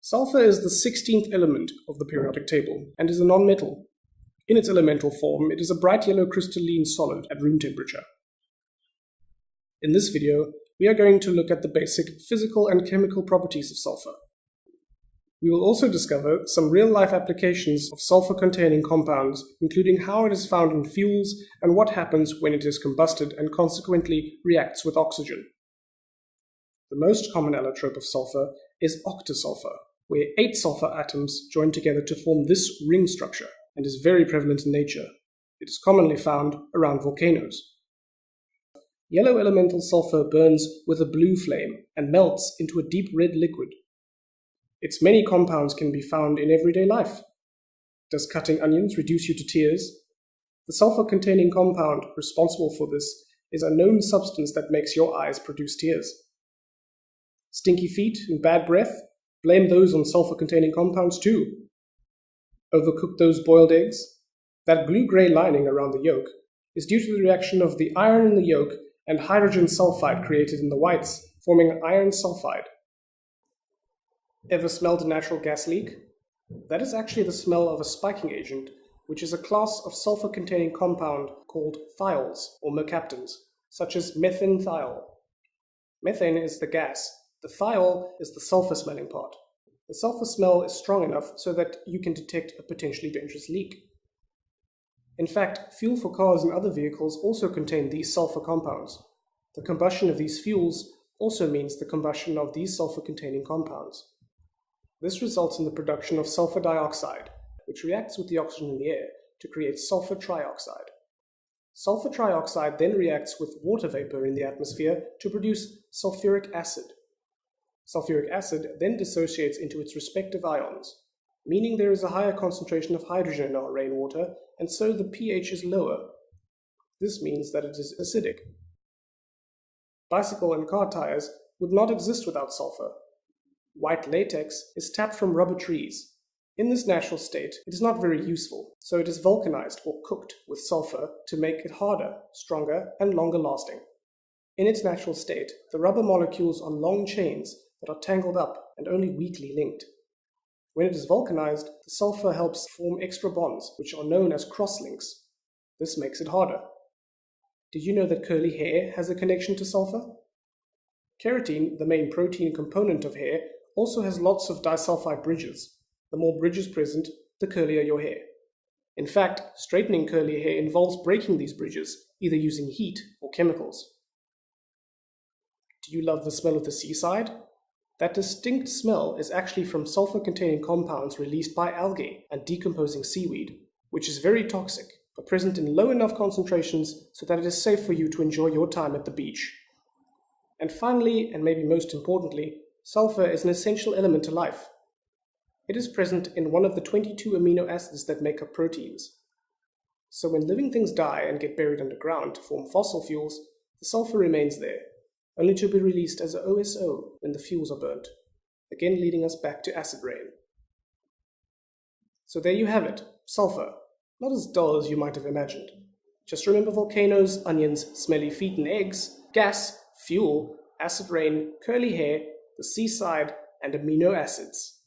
Sulfur is the 16th element of the periodic table and is a non-metal. In its elemental form, it is a bright yellow crystalline solid at room temperature. In this video, we are going to look at the basic physical and chemical properties of sulfur. We will also discover some real-life applications of sulfur-containing compounds, including how it is found in fuels and what happens when it is combusted and consequently reacts with oxygen. The most common allotrope of sulfur is Octa Sulfur, where 8 sulfur atoms join together to form this ring structure, and is very prevalent in nature. It is commonly found around volcanoes. Yellow elemental sulfur burns with a blue flame and melts into a deep red liquid. Its many compounds can be found in everyday life. Does cutting onions reduce you to tears? The sulfur-containing compound responsible for this is a known substance that makes your eyes produce tears. Stinky feet and bad breath? Blame those on sulfur-containing compounds too. Overcook those boiled eggs? That blue-gray lining around the yolk is due to the reaction of the iron in the yolk and hydrogen sulfide created in the whites, forming iron sulfide. Ever smelled a natural gas leak? That is actually the smell of a spiking agent, which is a class of sulfur-containing compound called thiols or mercaptans, such as methanethiol. Methane is the gas. The thiol is the sulfur-smelling part. The sulfur smell is strong enough so that you can detect a potentially dangerous leak. In fact, fuel for cars and other vehicles also contain these sulfur compounds. The combustion of these fuels also means the combustion of these sulfur-containing compounds. This results in the production of sulfur dioxide, which reacts with the oxygen in the air to create sulfur trioxide. Sulfur trioxide then reacts with water vapor in the atmosphere to produce sulfuric acid. Sulfuric acid then dissociates into its respective ions, meaning there is a higher concentration of hydrogen in our rainwater, and so the pH is lower. This means that it is acidic. Bicycle and car tires would not exist without sulfur. White latex is tapped from rubber trees. In this natural state, it is not very useful, so it is vulcanized or cooked with sulfur to make it harder, stronger, and longer lasting. In its natural state, the rubber molecules are long chains that are tangled up and only weakly linked. When it is vulcanized, the sulfur helps form extra bonds, which are known as crosslinks. This makes it harder. Did you know that curly hair has a connection to sulfur? Keratin, the main protein component of hair, also has lots of disulfide bridges. The more bridges present, the curlier your hair. In fact, straightening curly hair involves breaking these bridges, either using heat or chemicals. Do you love the smell of the seaside? That distinct smell is actually from sulfur-containing compounds released by algae and decomposing seaweed, which is very toxic, but present in low enough concentrations so that it is safe for you to enjoy your time at the beach. And finally, and maybe most importantly, sulfur is an essential element to life. It is present in one of the 22 amino acids that make up proteins. So when living things die and get buried underground to form fossil fuels, the sulfur remains there, only to be released as a OSO when the fuels are burnt, again leading us back to acid rain. So there you have it, sulfur. Not as dull as you might have imagined. Just remember volcanoes, onions, smelly feet and eggs, gas, fuel, acid rain, curly hair, the seaside, and amino acids.